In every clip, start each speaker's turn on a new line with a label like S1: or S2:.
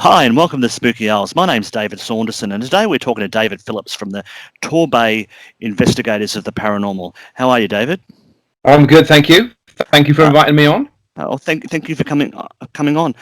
S1: Hi, and welcome to Spooky Owls. My name's David Saunderson, and today we're talking to David Phillips from the Torbay Investigators of the Paranormal. How are you, David?
S2: I'm good, thank you. Thank you for
S1: Uh,
S2: inviting me on.
S1: thank you for coming on.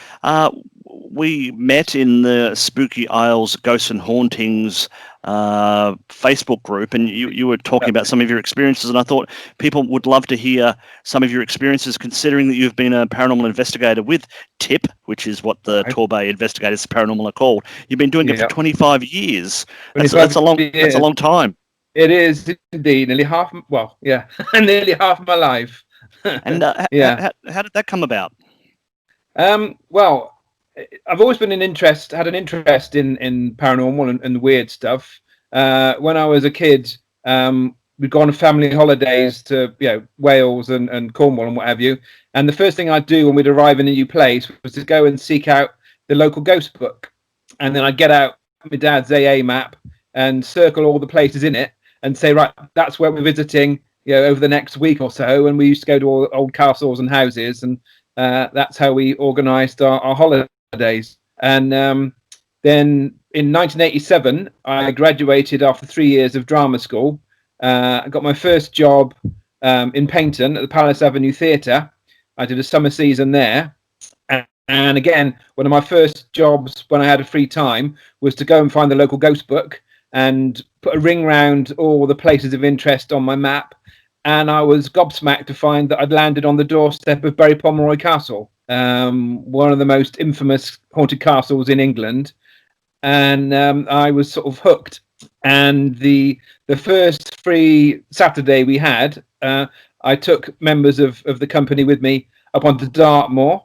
S1: We met in the Spooky Isles Ghosts and Hauntings Facebook group, and you were talking about some of your experiences, and I thought people would love to hear some of your experiences, considering that you've been a paranormal investigator with TIP, which is what the
S2: Right.
S1: Torbay Investigators Paranormal are called. You've been doing it for
S2: Yeah,
S1: 25 years. That's
S2: 25
S1: a
S2: years.
S1: long time.
S2: It is indeed nearly half. Well, yeah, nearly half of my life.
S1: And
S2: Yeah.
S1: how did that come about?
S2: Well, I've always been had an interest in paranormal and weird stuff. When I was a kid, we'd go on family holidays to Wales and Cornwall and what have you. And the first thing I'd do when we'd arrive in a new place was to go and seek out the local ghost book, and then I'd get out my dad's AA map and circle all the places in it and say, right, that's where we're visiting, over the next week or so. And we used to go to all old castles and houses, and that's how we organised our holidays. And then in 1987, I graduated after 3 years of drama school. I got my first job in Paynton at the Palace Avenue Theatre. I did a summer season there. And again, one of my first jobs when I had a free time was to go and find the local ghost book and put a ring round all the places of interest on my map. And I was gobsmacked to find that I'd landed on the doorstep of Berry Pomeroy Castle, one of the most infamous haunted castles in England. And I was sort of hooked. And the first free Saturday we had, I took members of the company with me up onto Dartmoor,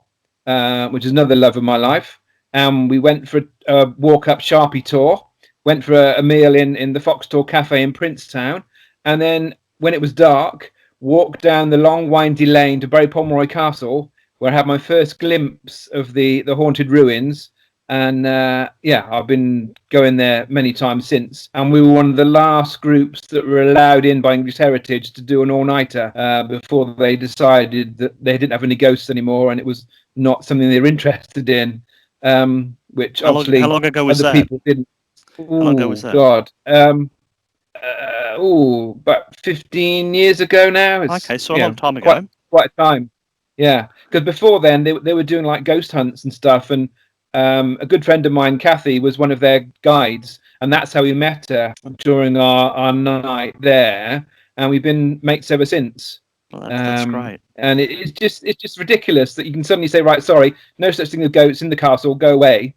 S2: which is another love of my life. And we went for a walk-up Sharpie tour, went for a meal in the Foxtor Cafe in Princetown, and then when it was dark, walked down the long windy lane to Berry Pomeroy Castle, where I had my first glimpse of the haunted ruins. And I've been going there many times since. And we were one of the last groups that were allowed in by English Heritage to do an all-nighter before they decided that they didn't have any ghosts anymore, and it was not something they were interested in. Which obviously
S1: How long ago was
S2: other
S1: that?
S2: people didn't.
S1: How long ago was
S2: Oh
S1: that?
S2: God. About 15 years ago now. It's
S1: Okay, so a long time
S2: quite
S1: ago.
S2: quite a time. Yeah, because before then they were doing like ghost hunts and stuff, and a good friend of mine, Kathy, was one of their guides, and that's how we met her during our night there, and we've been mates ever since.
S1: Well, that's great.
S2: And it's just ridiculous that you can suddenly say, right, sorry, no such thing as ghosts in the castle, go away.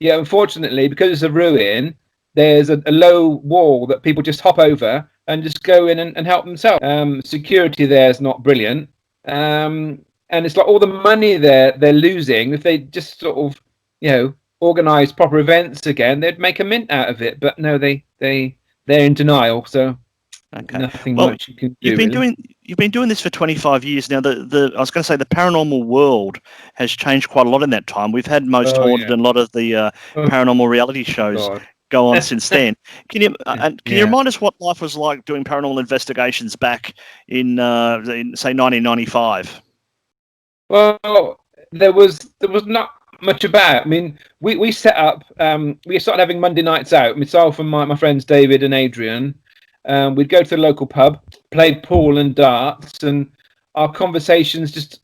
S2: Unfortunately, because it's a ruin, there's a low wall that people just hop over and just go in and help themselves. Security there is not brilliant. And it's like all the money they're losing. If they just sort of, organise proper events again, they'd make a mint out of it. But no, they're in denial. So
S1: Okay.
S2: nothing
S1: Well,
S2: much you can
S1: you've
S2: do.
S1: been doing this for 25 years now. I was going to say the paranormal world has changed quite a lot in that time. We've had Most
S2: Oh
S1: Haunted
S2: yeah.
S1: and a lot of the
S2: Oh
S1: paranormal reality shows
S2: God.
S1: go on since then. Can you
S2: Yeah.
S1: remind us what life was like doing paranormal investigations back in say 1995?
S2: Well, there was not much about. I mean, we set up. We started having Monday nights out. Myself and my friends David and Adrian. We'd go to the local pub, play pool and darts, and our conversations just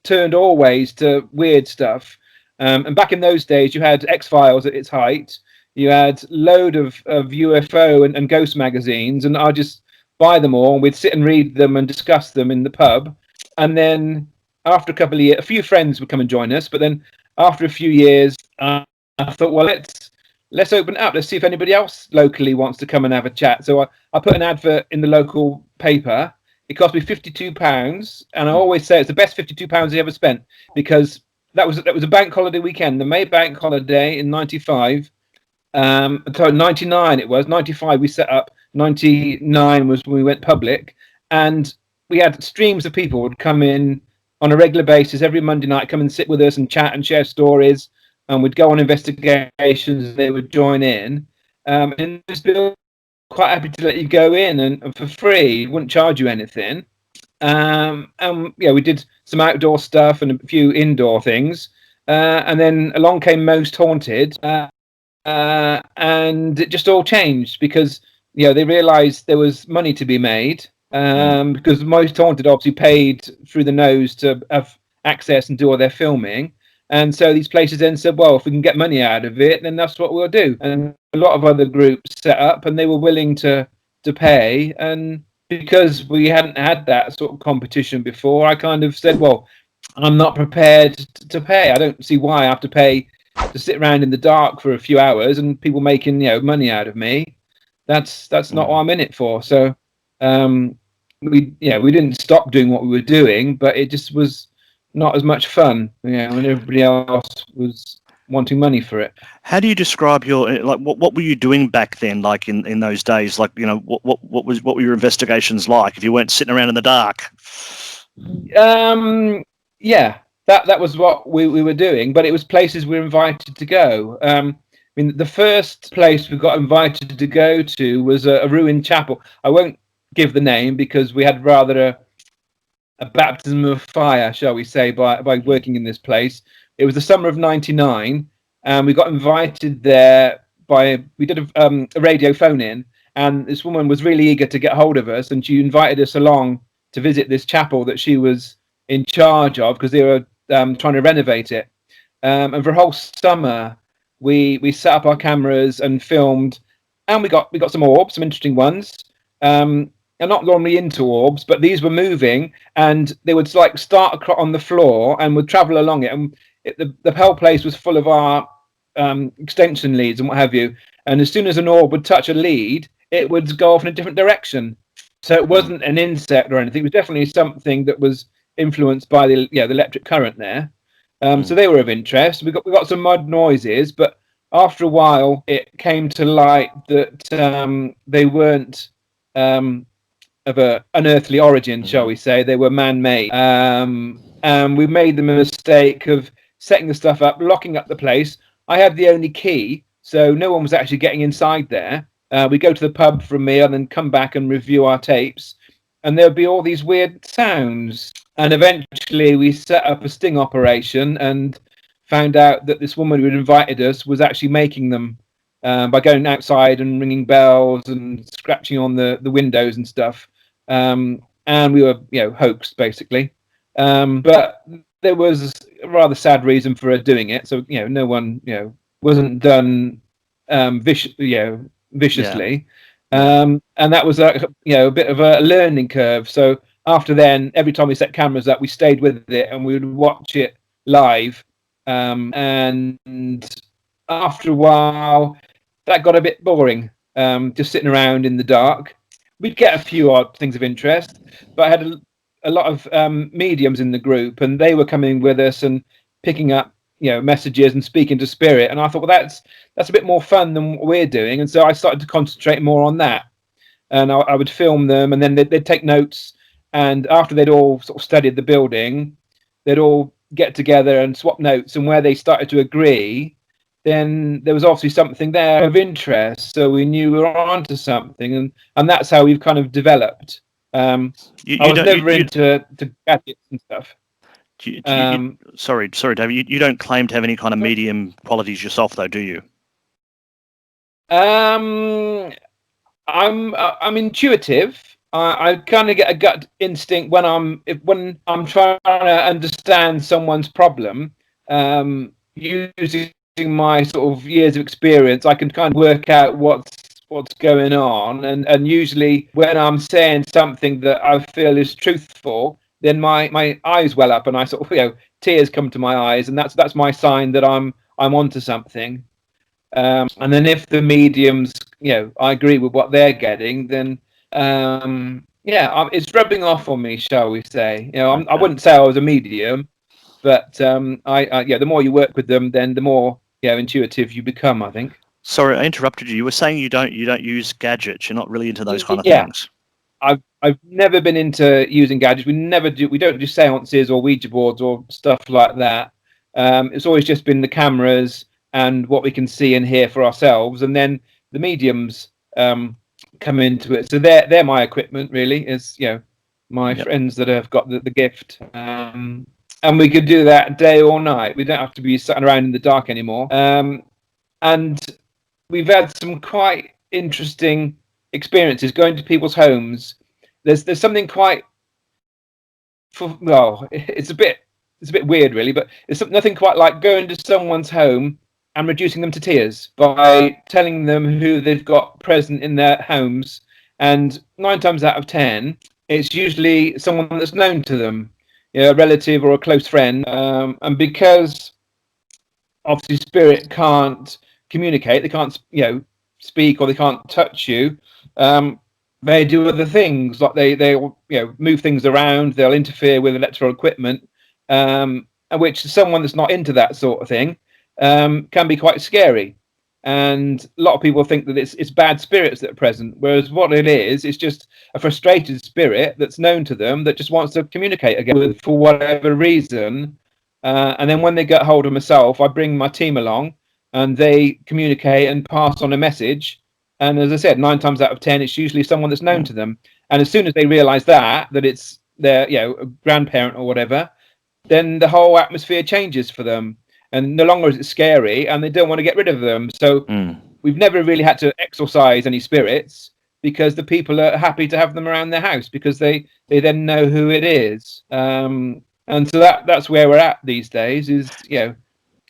S2: turned always to weird stuff. And back in those days, you had X-Files at its height. You had load of UFO and ghost magazines, and I'd just buy them all. And we'd sit and read them and discuss them in the pub. And then after a couple of years, a few friends would come and join us. But then after a few years, I thought, well, let's open it up. Let's see if anybody else locally wants to come and have a chat. So I put an advert in the local paper. It cost me £52, and I always say it's the best £52 I ever spent, because that was a bank holiday weekend, the May bank holiday in '95. So 99 it was. 95 we set up. 99 was when we went public, and we had streams of people would come in on a regular basis every Monday night, come and sit with us and chat and share stories, and we'd go on investigations. They would join in, and just be quite happy to let you go in and for free. Wouldn't charge you anything. And we did some outdoor stuff and a few indoor things. and then along came Most Haunted, and it just all changed because they realised there was money to be made, because Most Haunted obviously paid through the nose to have access and do all their filming. And so these places then said, well, if we can get money out of it, then that's what we'll do. And a lot of other groups set up, and they were willing to pay. And because we hadn't had that sort of competition before, I kind of said, well, I'm not prepared to pay. I don't see why I have to pay to sit around in the dark for a few hours and people making money out of me. That's not what I'm in it for. So we didn't stop doing what we were doing, but it just was not as much fun, when everybody else was wanting money for it.
S1: How do you describe your what were you doing back then, like in those days? Like, what were your investigations like if you weren't sitting around in the dark?
S2: Yeah, that was what we were doing, but it was places we were invited to go. I mean, the first place we got invited to go to was a ruined chapel. I won't give the name because we had rather a baptism of fire, shall we say, by working in this place. It was the summer of '99, and we got invited there we did a radio phone in, and this woman was really eager to get hold of us, and she invited us along to visit this chapel that she was in charge of because they were trying to renovate it. And for a whole summer, we set up our cameras and filmed, and we got some orbs, some interesting ones. I'm not normally into orbs, but these were moving, and they would start on the floor and would travel along it. And the whole place was full of our extension leads and what have you. And as soon as an orb would touch a lead, it would go off in a different direction. So it wasn't an insect or anything. It was definitely something that was influenced by the electric current there. So they were of interest. We got some odd noises, but after a while, it came to light that they weren't of an unearthly origin, shall we say. They were man-made. And we made the mistake of setting the stuff up, locking up the place. I had the only key, so no one was actually getting inside there. We go to the pub for a meal and then come back and review our tapes. And there'd be all these weird sounds. And eventually we set up a sting operation and found out that this woman who had invited us was actually making them by going outside and ringing bells and scratching on the windows and stuff. And we were, hoaxed, basically. But there was a rather sad reason for her doing it. So, no one, wasn't done viciously. And that was a bit of a learning curve. So after then, every time we set cameras up, we stayed with it and we would watch it live. And after a while, that got a bit boring, just sitting around in the dark. We'd get a few odd things of interest, but I had a lot of mediums in the group, and they were coming with us and picking up messages and speaking to spirit. And I thought, well, that's a bit more fun than what we're doing. And so I started to concentrate more on that. And I would film them, and then they'd take notes. And after they'd all sort of studied the building, they'd all get together and swap notes. And where they started to agree, then there was obviously something there of interest. So we knew we were onto something, and that's how we've kind of developed. I was never into gadgets and stuff.
S1: Sorry, David. You don't claim to have any kind of medium qualities yourself, though, do you?
S2: I'm intuitive. I kind of get a gut instinct when I'm trying to understand someone's problem. Using my sort of years of experience, I can kind of work out what's going on, and usually when I'm saying something that I feel is truthful, then my eyes well up and I sort of tears come to my eyes, and that's my sign that I'm onto something. And then if the mediums, I agree with what they're getting, then it's rubbing off on me, shall we say? I wouldn't say I was a medium, but the more you work with them, then the more intuitive you become, I think.
S1: Sorry, I interrupted you. You were saying you don't use gadgets. You're not really into those kind of things.
S2: I've never been into using gadgets. We don't do seances or Ouija boards or stuff like that. It's always just been the cameras and what we can see and hear for ourselves, and then the mediums come into it. So they're my equipment, really. Is my friends that have got the gift. and we could do that day or night. We don't have to be sitting around in the dark anymore. And we've had some quite interesting experiences going to people's homes. There's something quite, well, it's a bit weird, really, but it's nothing quite like going to someone's home and reducing them to tears by telling them who they've got present in their homes. And 9 times out of 10, it's usually someone that's known to them, a relative or a close friend. And because obviously spirit can't communicate, they can't, speak, or they can't touch you. They do other things, like they'll move things around, they'll interfere with electrical equipment, and which someone that's not into that sort of thing can be quite scary. And a lot of people think that it's bad spirits that are present, whereas what it is just a frustrated spirit that's known to them that just wants to communicate again for whatever reason. And then when they get hold of myself, I bring my team along, and they communicate and pass on a message. And as I said, 9 times out of 10, it's usually someone that's known to them. And as soon as they realise that it's their, a grandparent or whatever, then the whole atmosphere changes for them. And no longer is it scary, and they don't want to get rid of them. So we've never really had to exorcise any spirits, because the people are happy to have them around their house, because they then know who it is. And so that's where we're at these days, is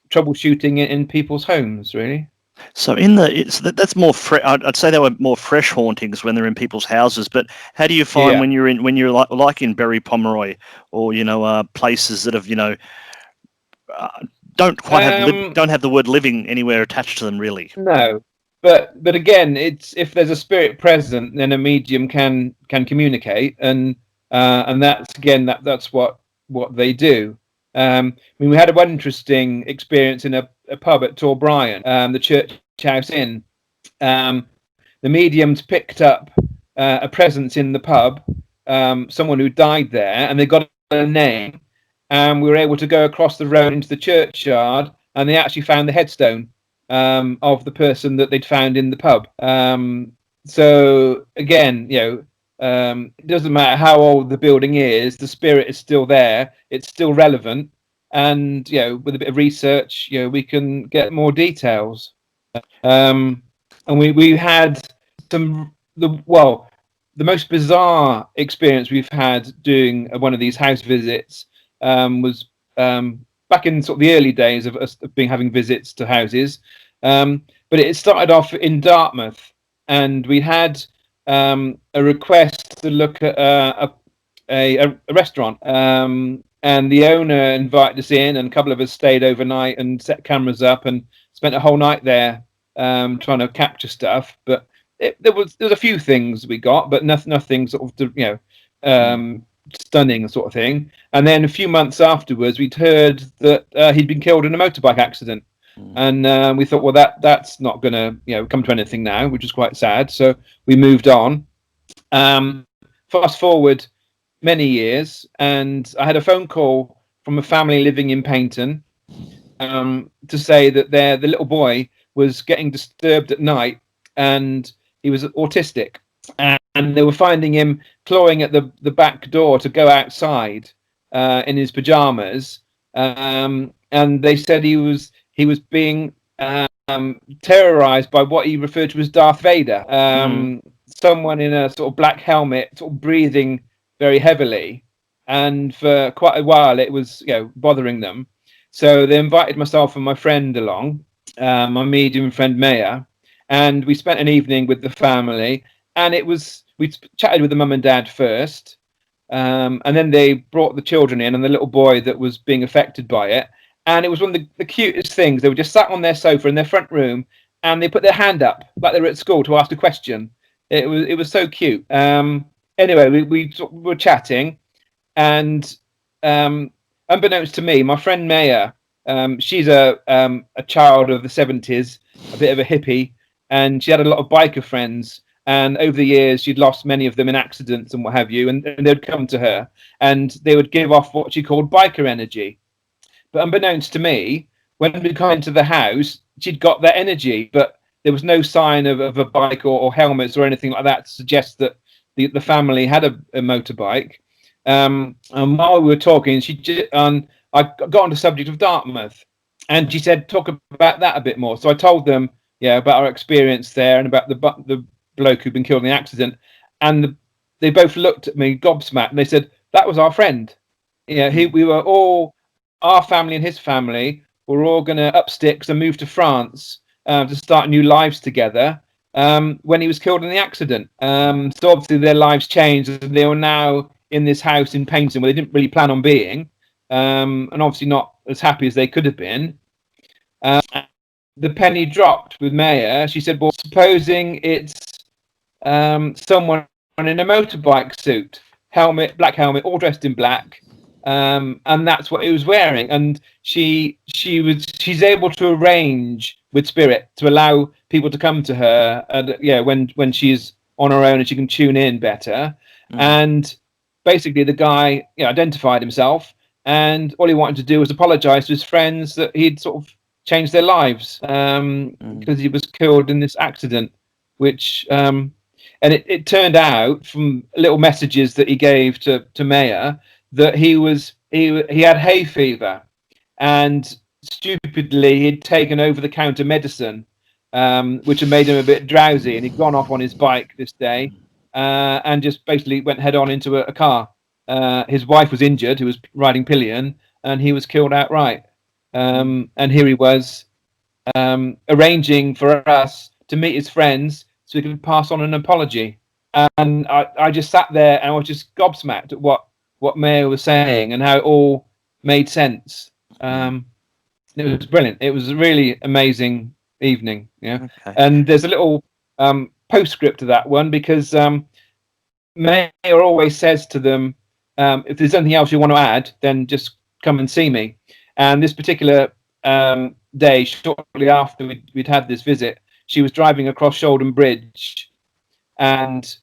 S2: troubleshooting in people's homes, really.
S1: So that's more I'd say they were more fresh hauntings when they're in people's houses. But how do you find when you're like in Berry Pomeroy, or places that have don't quite have the word living anywhere attached to them, really?
S2: No, but again, it's, if there's a spirit present, then a medium can communicate, and that's what they do. We had one interesting experience in a pub at Torbay, the Church House Inn. The mediums picked up a presence in the pub, someone who died there, and they got a name, and we were able to go across the road into the churchyard, and they actually found the headstone of the person that they'd found in the pub. So again, it doesn't matter how old the building is, the spirit is still there, it's still relevant, and with a bit of research, we can get more details. And we had the most bizarre experience we've had doing one of these house visits was back in sort of the early days of us having visits to houses. But it started off in Dartmouth, and we had a request to look at a restaurant, and the owner invited us in, and a couple of us stayed overnight and set cameras up and spent a whole night there trying to capture stuff. But there was a few things we got, but nothing sort of stunning sort of thing. And then a few months afterwards, we'd heard that he'd been killed in a motorbike accident. And we thought, well, that's not going to come to anything now, which is quite sad. So we moved on. Fast forward many years, and I had a phone call from a family living in Paynton to say that the little boy was getting disturbed at night, and he was autistic, and they were finding him clawing at the back door to go outside in his pajamas, and they said he was being terrorized by what he referred to as Darth Vader, someone in a sort of black helmet, sort of breathing very heavily, and for quite a while it was bothering them. So they invited myself and my friend along, my medium friend Maya, and we spent an evening with the family. And we chatted with the mum and dad first, and then they brought the children in and the little boy that was being affected by it. And it was one of the cutest things. They were just sat on their sofa in their front room, and they put their hand up like they were at school to ask a question. It was so cute. Anyway, we were chatting, and unbeknownst to me, my friend Maya, she's a child of the 70s, a bit of a hippie, and she had a lot of biker friends. And over the years, she'd lost many of them in accidents and what have you. And they'd come to her, and they would give off what she called biker energy. But unbeknownst to me, when we got into the house, she'd got that energy, but there was no sign of a bike or helmets or anything like that to suggest that the family had a motorbike. And while we were talking, I got on the subject of Dartmouth, and she said, talk about that a bit more. So I told them, about our experience there and about the bloke who'd been killed in the accident, and they both looked at me gobsmacked, and they said, that was our friend. We were all, our family and his family were all going to up sticks and move to France to start new lives together when he was killed in the accident. So obviously their lives changed, and they were now in this house in Paignton where they didn't really plan on being, and obviously not as happy as they could have been. The penny dropped with Maya. She said, well, supposing it's someone in a motorbike suit, black helmet, all dressed in black, and that's what he was wearing. And she's able to arrange with spirit to allow people to come to her, when she's on her own and she can tune in better. And basically, the guy identified himself, and all he wanted to do was apologize to his friends that he'd sort of changed their lives because he was killed in this accident, which. And it turned out from little messages that he gave to Maya that he had hay fever, and stupidly he'd taken over-the-counter medicine, which had made him a bit drowsy, and he'd gone off on his bike this day and just basically went head-on into a car. His wife was injured, who was riding pillion, and he was killed outright. And here he was arranging for us to meet his friends so he could pass on an apology. And I just sat there and I was just gobsmacked at what Mayor was saying and how it all made sense. It was brilliant. It was a really amazing evening. Okay. And there's a little postscript to that one, because Mayor always says to them, if there's anything else you want to add, then just come and see me. And this particular day, shortly after we'd had this visit, she was driving across Shoulden Bridge, and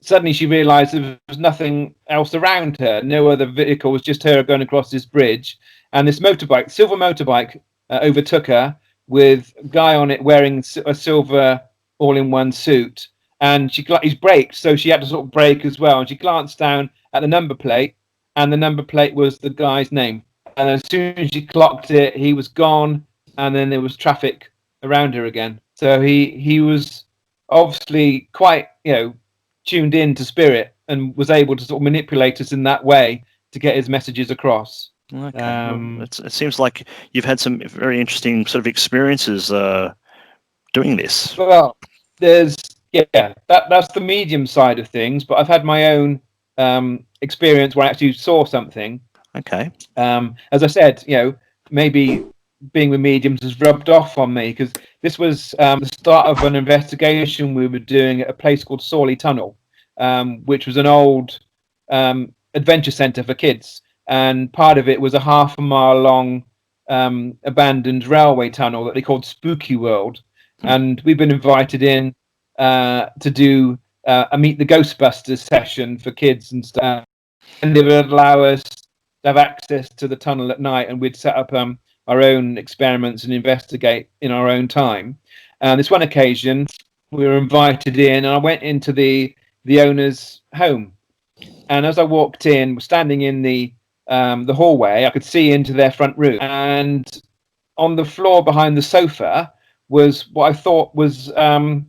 S2: suddenly she realised there was nothing else around her, no other vehicles, just her going across this bridge. And this silver motorbike, overtook her with a guy on it wearing a silver all-in-one suit. And he's braked, so she had to sort of brake as well. And she glanced down at the number plate, and the number plate was the guy's name. And as soon as she clocked it, he was gone, and then there was traffic around her again. So he was obviously quite tuned in to spirit and was able to sort of manipulate us in that way to get his messages across.
S1: Okay. It seems like you've had some very interesting sort of experiences doing this.
S2: Well, there's that's the medium side of things, but I've had my own experience where I actually saw something.
S1: Okay.
S2: As I said, maybe being with mediums has rubbed off on me, because this was the start of an investigation we were doing at a place called Sawley Tunnel, which was an old adventure centre for kids, and part of it was a half-a-mile long abandoned railway tunnel that they called Spooky World. And we've been invited in to do a Meet the Ghostbusters session for kids and stuff, and they would allow us to have access to the tunnel at night, and we'd set up our own experiments and investigate in our own time. This one occasion, we were invited in, and I went into the owner's home. And as I walked in, standing in the hallway, I could see into their front room. And on the floor behind the sofa was what I thought was a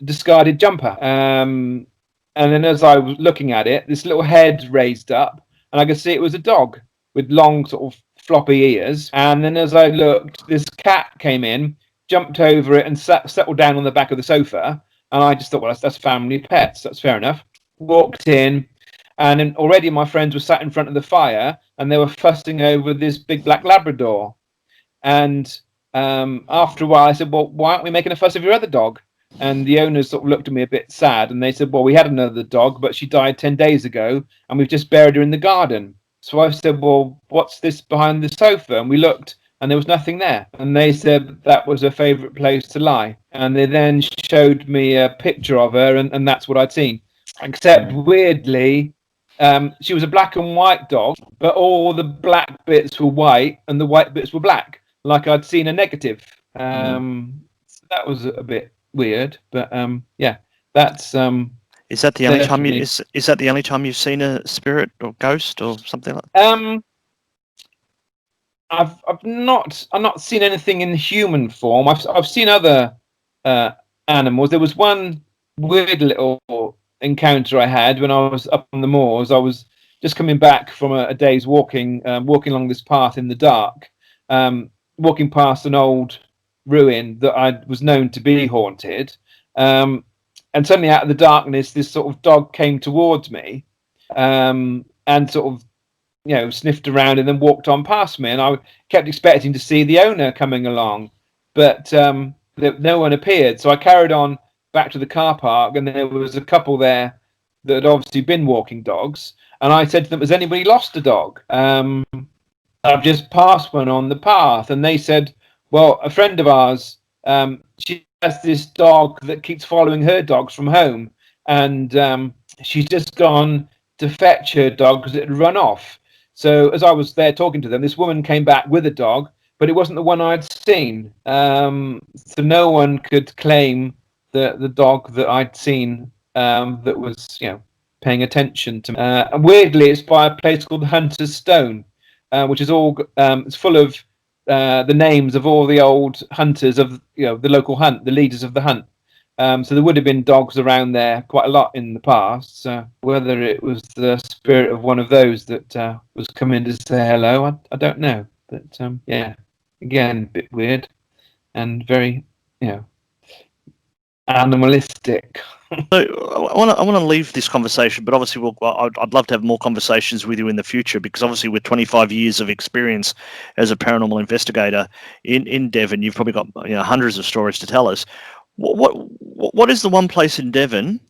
S2: discarded jumper. And then as I was looking at it, this little head raised up, and I could see it was a dog with long sort of floppy ears. And then as I looked, this cat came in, jumped over it, and settled down on the back of the sofa. And I just thought, well, that's family pets. That's fair enough. Walked in, and then already my friends were sat in front of the fire, and they were fussing over this big black Labrador. And after a while, I said, well, why aren't we making a fuss of your other dog? And the owners sort of looked at me a bit sad, and they said, well, we had another dog, but she died 10 days ago, and we've just buried her in the garden. So I said, well, what's this behind the sofa? And we looked, and there was nothing there. And they said that was her favourite place to lie. And they then showed me a picture of her, and that's what I'd seen. Except, weirdly, she was a black and white dog, but all the black bits were white, and the white bits were black, like I'd seen a negative. So that was a bit weird, but that's
S1: Is that the only time
S2: Definitely.
S1: is that the only time you've seen a spirit or ghost or something like?
S2: I've not seen anything in human form. I've seen other animals. There was one weird little encounter I had when I was up on the moors. I was just coming back from a day's walking along this path in the dark, walking past an old ruin that I was known to be haunted. And suddenly, out of the darkness, this sort of dog came towards me, and sort of sniffed around and then walked on past me. And I kept expecting to see the owner coming along, but no one appeared. So I carried on back to the car park, and there was a couple there that had obviously been walking dogs. And I said to them, "Has anybody lost a dog? I've just passed one on the path." And they said, "Well, a friend of ours, she has this dog that keeps following her dogs from home, and she's just gone to fetch her dog because it had run off." So as I was there talking to them, this woman came back with a dog, but it wasn't the one I'd seen. So no one could claim the dog that I'd seen, that was paying attention to me. And weirdly, it's by a place called the Hunter's Stone, which is all it's full of the names of all the old hunters of the local hunt, the leaders of the hunt. So there would have been dogs around there quite a lot in the past. So whether it was the spirit of one of those that was coming to say hello, I don't know. But yeah, again, a bit weird and very, animalistic.
S1: So I want to leave this conversation, but obviously I'd love to have more conversations with you in the future, because obviously with 25 years of experience as a paranormal investigator in Devon, you've probably got hundreds of stories to tell us. What is the one place in Devon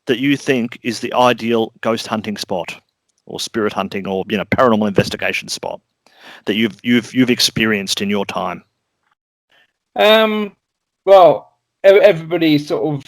S1: that you think is the ideal ghost hunting spot, or spirit hunting, or paranormal investigation spot that you've experienced in your time?
S2: Well, everybody sort of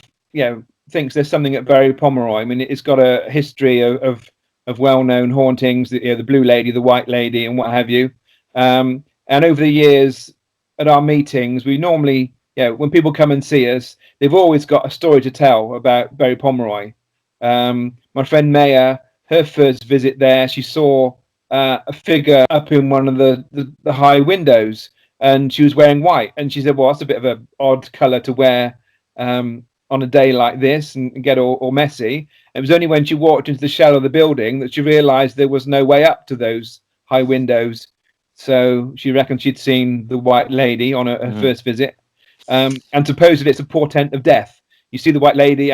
S2: thinks there's something at Berry Pomeroy. I mean, it's got a history of well-known hauntings, the Blue Lady, the White Lady, and what have you. And over the years at our meetings, we normally, when people come and see us, they've always got a story to tell about Berry Pomeroy. My friend Maya, her first visit there, she saw a figure up in one of the high windows, and she was wearing white. And she said, "Well, that's a bit of an odd color to wear on a day like this and get all messy." It was only when she walked into the shell of the building that she realized there was no way up to those high windows. So she reckoned she'd seen the White Lady on her first visit. And supposedly it's a portent of death. You see the White Lady,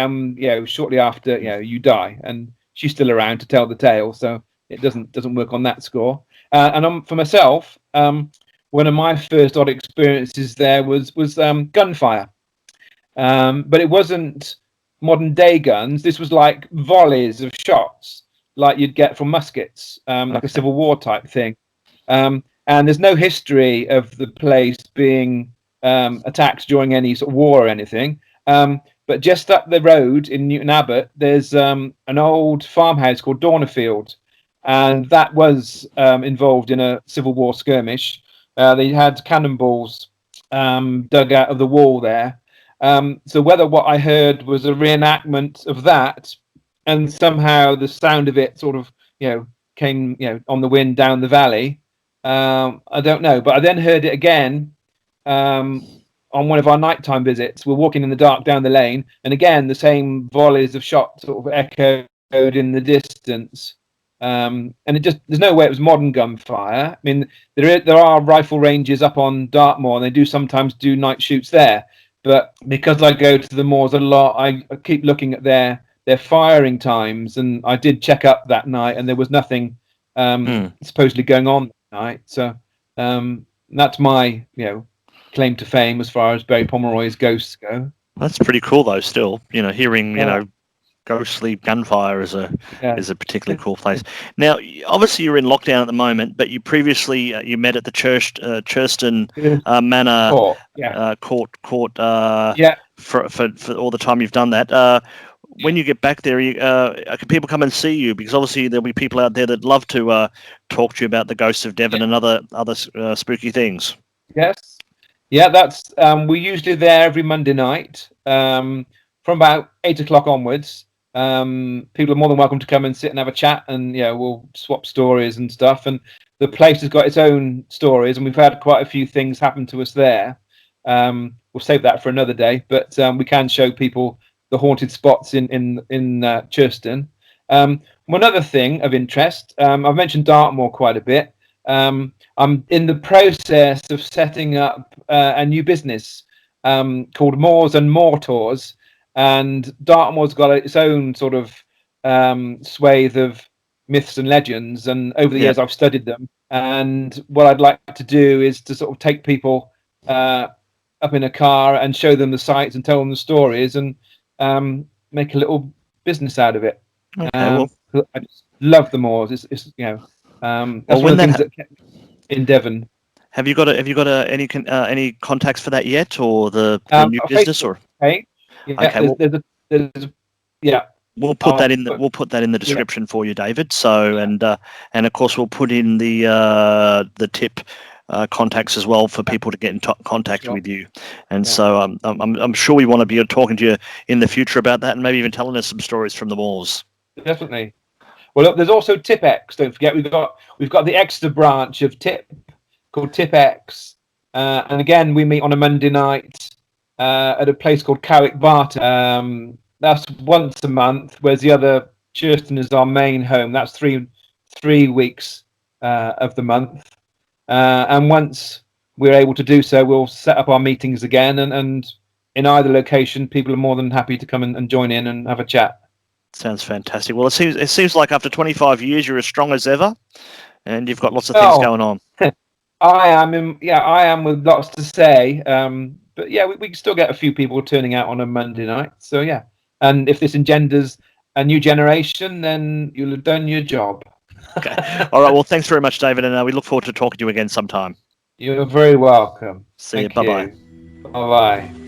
S2: shortly after, you die, and she's still around to tell the tale. So it doesn't work on that score. And for myself, one of my first odd experiences there was gunfire. But it wasn't modern day guns. This was like volleys of shots, like you'd get from muskets, like a Civil War type thing. And there's no history of the place being attacked during any sort of war or anything. But just up the road in Newton Abbot, there's an old farmhouse called Dornerfield, and that was involved in a Civil War skirmish. They had cannonballs dug out of the wall there. So whether what I heard was a reenactment of that, and somehow the sound of it sort of came on the wind down the valley, I don't know. But I then heard it again on one of our nighttime visits. We're walking in the dark down the lane, and again the same volleys of shots sort of echoed in the distance. And there's no way it was modern gunfire. I mean, there are rifle ranges up on Dartmoor, and they do sometimes do night shoots there. But because I go to the moors a lot, I keep looking at their firing times, and I did check up that night, and there was nothing supposedly going on that night. So that's my claim to fame as far as Berry Pomeroy's ghosts go.
S1: That's pretty cool, though. Still, hearing ghostly gunfire is a particularly cool place. Now, obviously, you're in lockdown at the moment, but you previously you met at the Churston Manor court for all the time you've done that. When you get back there, can people come and see you? Because obviously there'll be people out there that love to talk to you about the ghosts of Devon and other spooky things.
S2: Yes, that's we're usually there every Monday night from about 8 o'clock onwards. People are more than welcome to come and sit and have a chat, and we'll swap stories and stuff. And the place has got its own stories, and we've had quite a few things happen to us there. We'll save that for another day, but we can show people the haunted spots in Churston. One other thing of interest, I've mentioned Dartmoor quite a bit. I'm in the process of setting up a new business called Moors and Mortars, and Dartmoor's got its own sort of swathe of myths and legends. And over the years, I've studied them. And what I'd like to do is to sort of take people up in a car and show them the sights and tell them the stories, and make a little business out of it.
S1: Okay,
S2: I just love the moors. It's that's one of the things that kept me in Devon.
S1: have you got any contacts for that yet, or the new business? Or
S2: page. Yeah,
S1: we'll put that in the description for you, David. So and of course we'll put in the tip contacts as well for people to get in contact with you. And so I'm sure we want to be talking to you in the future about that, and maybe even telling us some stories from the moors.
S2: Definitely. Well, look, there's also Tip X. Don't forget, we've got the Exeter branch of Tip called Tip X, and again we meet on a Monday night at a place called Carrick Barton. That's once a month, whereas the other Churston is our main home. That's three weeks of the month, and once we're able to do so, we'll set up our meetings again, and in either location, people are more than happy to come and join in and have a chat.
S1: Sounds fantastic. Well, it seems like after 25 years, you're as strong as ever, and you've got lots of things going on.
S2: I am with lots to say. But we can still get a few people turning out on a Monday night. So yeah, and if this engenders a new generation, then you'll have done your job.
S1: Okay. All right. Well, thanks very much, David, and we look forward to talking to you again sometime.
S2: You're very welcome.
S1: See you. Bye-bye.
S2: Bye-bye.